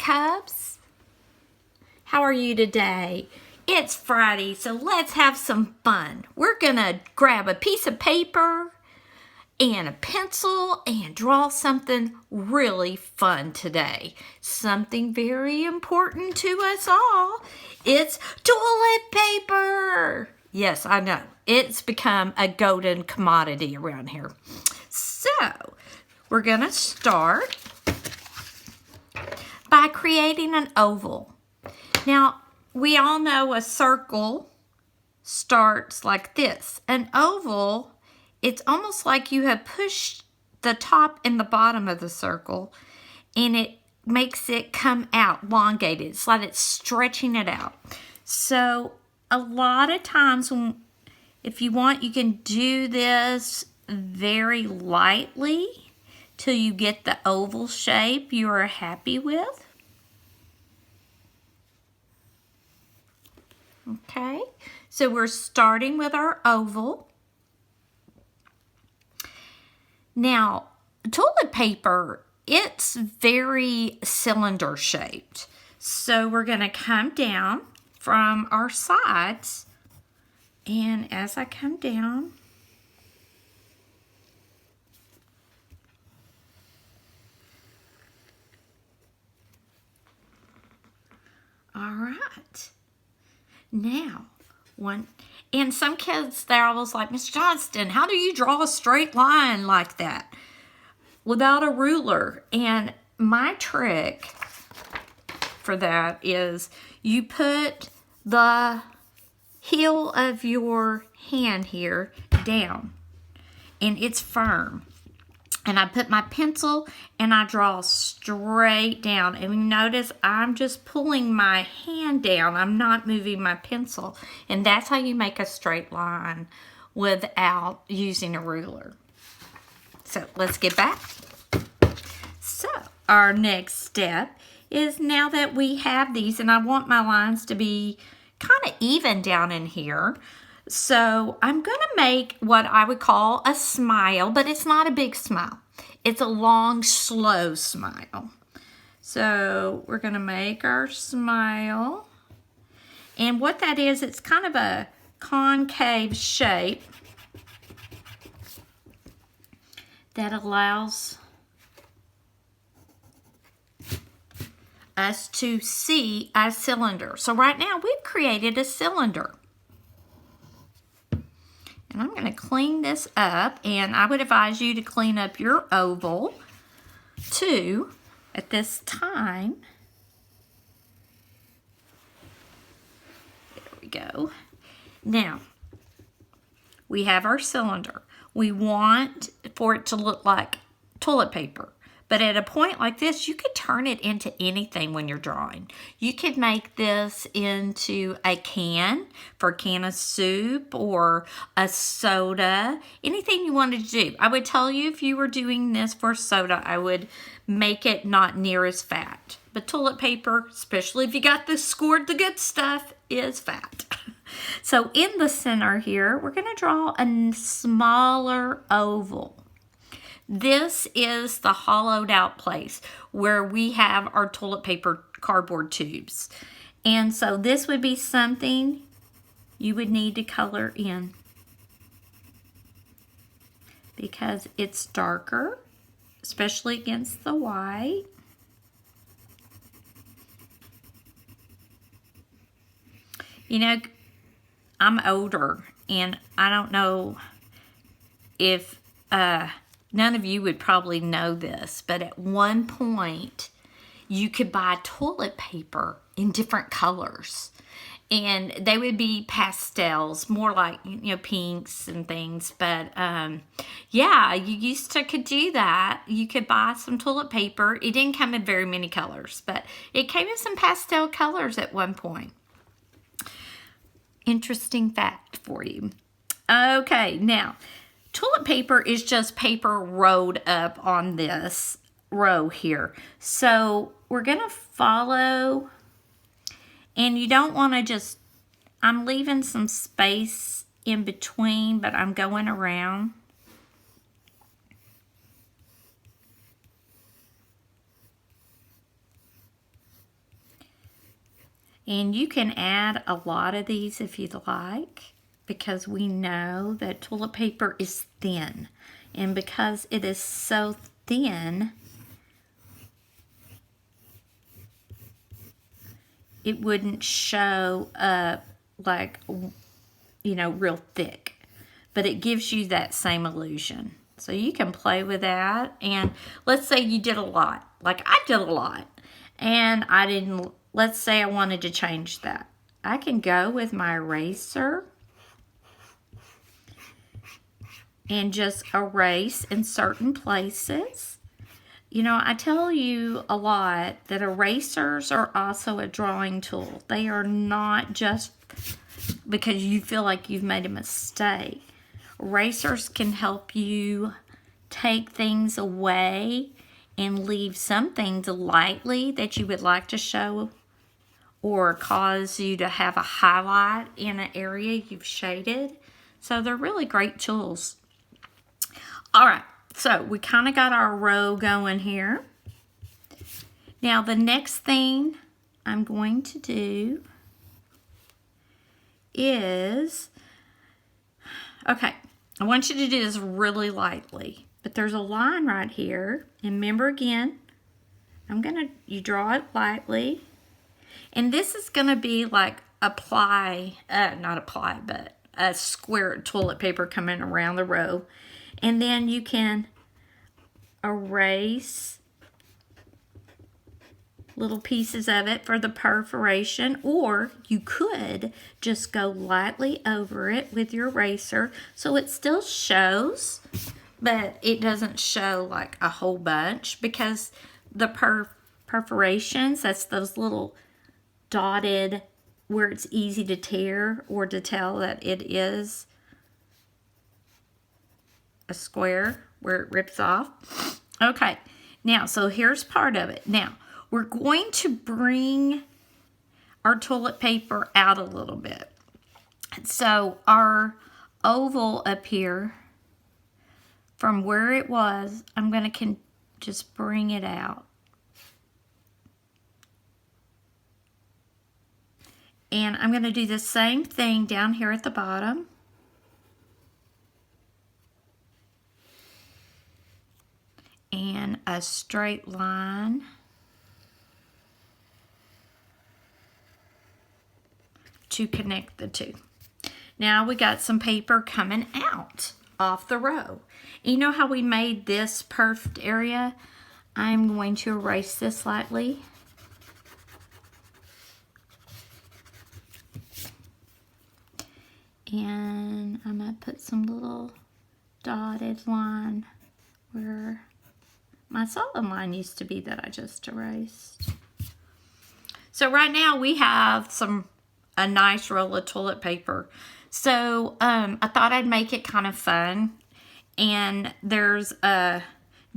Cubs? How are you today? It's Friday, so let's have some fun. We're gonna grab a piece of paper and a pencil and draw something really fun today. Something very important to us all. It's toilet paper. Yes, I know. It's become a golden commodity around here. So, we're gonna start by creating an oval. Now, we all know a circle starts like this. An oval, it's almost like you have pushed the top and the bottom of the circle and it makes it come out elongated. It's like it's stretching it out. So a lot of times if you want, you can do this very lightly till you get the oval shape you are happy with. Okay, so we're starting with our oval. Now, toilet paper, it's very cylinder shaped. So we're going to come down from our sides, and as I come down, all right. Now, and some kids, they're always like, Miss Johnston, how do you draw a straight line like that without a ruler? And my trick for that is you put the heel of your hand here down, and it's firm. And I put my pencil and I draw straight down. And you notice I'm just pulling my hand down. I'm not moving my pencil. And that's how you make a straight line without using a ruler. So let's get back. So our next step is, now that we have these, and I want my lines to be kind of even down in here. So I'm going to make what I would call a smile, but it's not a big smile. It's a long, slow smile. So we're going to make our smile. And what that is, it's kind of a concave shape that allows us to see a cylinder. So right now we've created a cylinder. And I'm going to clean this up, and I would advise you to clean up your oval too at this time. There we go. Now, we have our cylinder. We want for it to look like toilet paper. But at a point like this, you could turn it into anything when you're drawing. You could make this into a can for a can of soup or a soda, anything you wanted to do. I would tell you, if you were doing this for soda, I would make it not near as fat. But toilet paper, especially if you got this scored the good stuff, is fat. So in the center here, we're going to draw a smaller oval. This is the hollowed out place where we have our toilet paper cardboard tubes. And so this would be something you would need to color in because it's darker, especially against the white. You know, I'm older, and I don't know if none of you would probably know this, but at one point you could buy toilet paper in different colors. And they would be pastels, more like, you know, pinks and things. But yeah, you could do that. You could buy some toilet paper. It didn't come in very many colors, but it came in some pastel colors at one point. Interesting fact for you. Okay, now, toilet paper is just paper rolled up on this row here. So we're going to follow, and you don't want to just, I'm leaving some space in between, but I'm going around. And you can add a lot of these if you'd like, because we know that toilet paper is thin. And because it is so thin, it wouldn't show up like, you know, real thick. But it gives you that same illusion. So you can play with that. And let's say you did a lot. Like I did a lot. And I didn't, let's say I wanted to change that. I can go with my eraser and just erase in certain places. You know, I tell you a lot that erasers are also a drawing tool. They are not just because you feel like you've made a mistake. Erasers can help you take things away and leave some things lightly that you would like to show, or cause you to have a highlight in an area you've shaded. So they're really great tools. All right, so we kind of got our row going here. Now the next thing I'm going to do is, okay, I want you to do this really lightly, but there's a line right here, and remember again, you draw it lightly, and this is gonna be like not apply, but a square toilet paper coming around the row, and then you can erase little pieces of it for the perforation, or you could just go lightly over it with your eraser so it still shows, but it doesn't show like a whole bunch, because the perforations, that's those little dotted where it's easy to tear or to tell that it is a square where it rips off. Okay, now so here's part of it. Now we're going to bring our toilet paper out a little bit. So our oval up here, from where it was, I'm going to just bring it out. And I'm going to do the same thing down here at the bottom. And a straight line. To connect the two. Now we got some paper coming out off the row. You know how we made this perfed area? I'm going to erase this lightly. And I'm going to put some little dotted line where my solid line used to be that I just erased. So right now we have a nice roll of toilet paper. So I thought I'd make it kind of fun. And there's a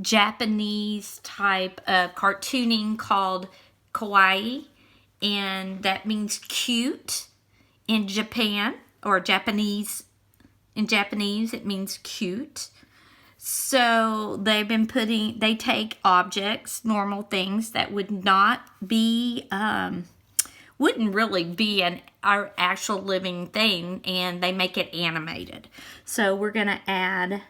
Japanese type of cartooning called Kawaii. And that means cute in Japan, or Japanese. In Japanese, it means cute. So they take objects, normal things that would not be, wouldn't really be our actual living thing, and they make it animated. So we're going to add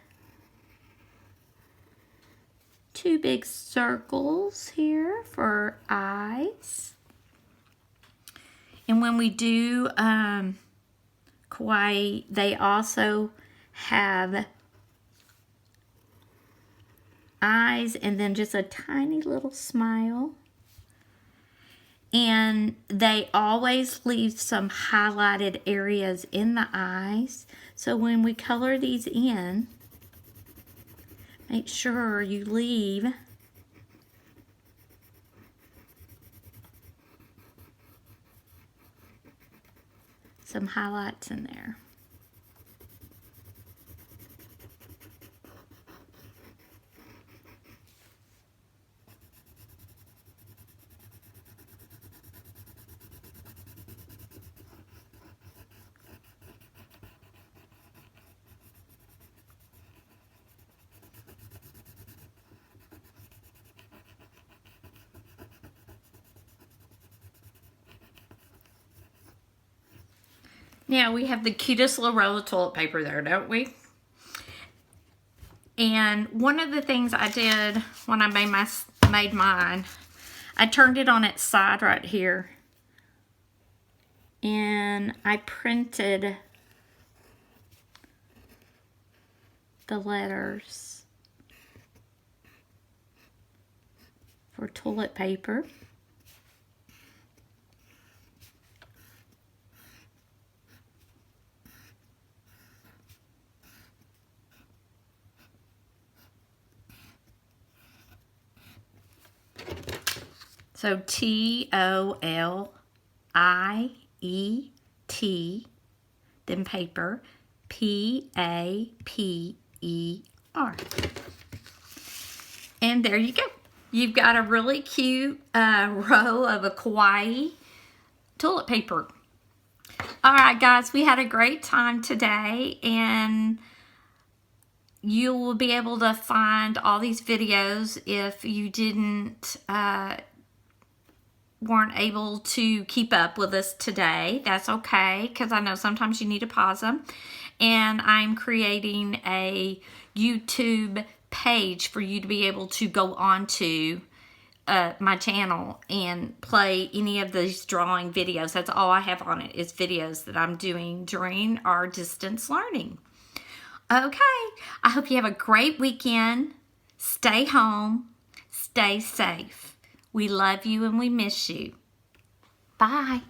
2 big circles here for eyes. And when we do kawaii, they also have eyes and then just a tiny little smile. And they always leave some highlighted areas in the eyes. So when we color these in, make sure you leave some highlights in there. Now we have the cutest little roll of toilet paper there, don't we? And one of the things I did when I made mine, I turned it on its side right here. And I printed the letters for toilet paper. So TOLIET, then paper, PAPER. And there you go. You've got a really cute row of a Kawaii toilet paper. All right, guys, we had a great time today, and you will be able to find all these videos if you weren't able to keep up with us today. That's okay, because I know sometimes you need to pause them. And I'm creating a YouTube page for you to be able to go onto my channel and play any of these drawing videos. That's all I have on it is videos that I'm doing during our distance learning. Okay, I hope you have a great weekend. Stay home. Stay safe. We love you and we miss you. Bye.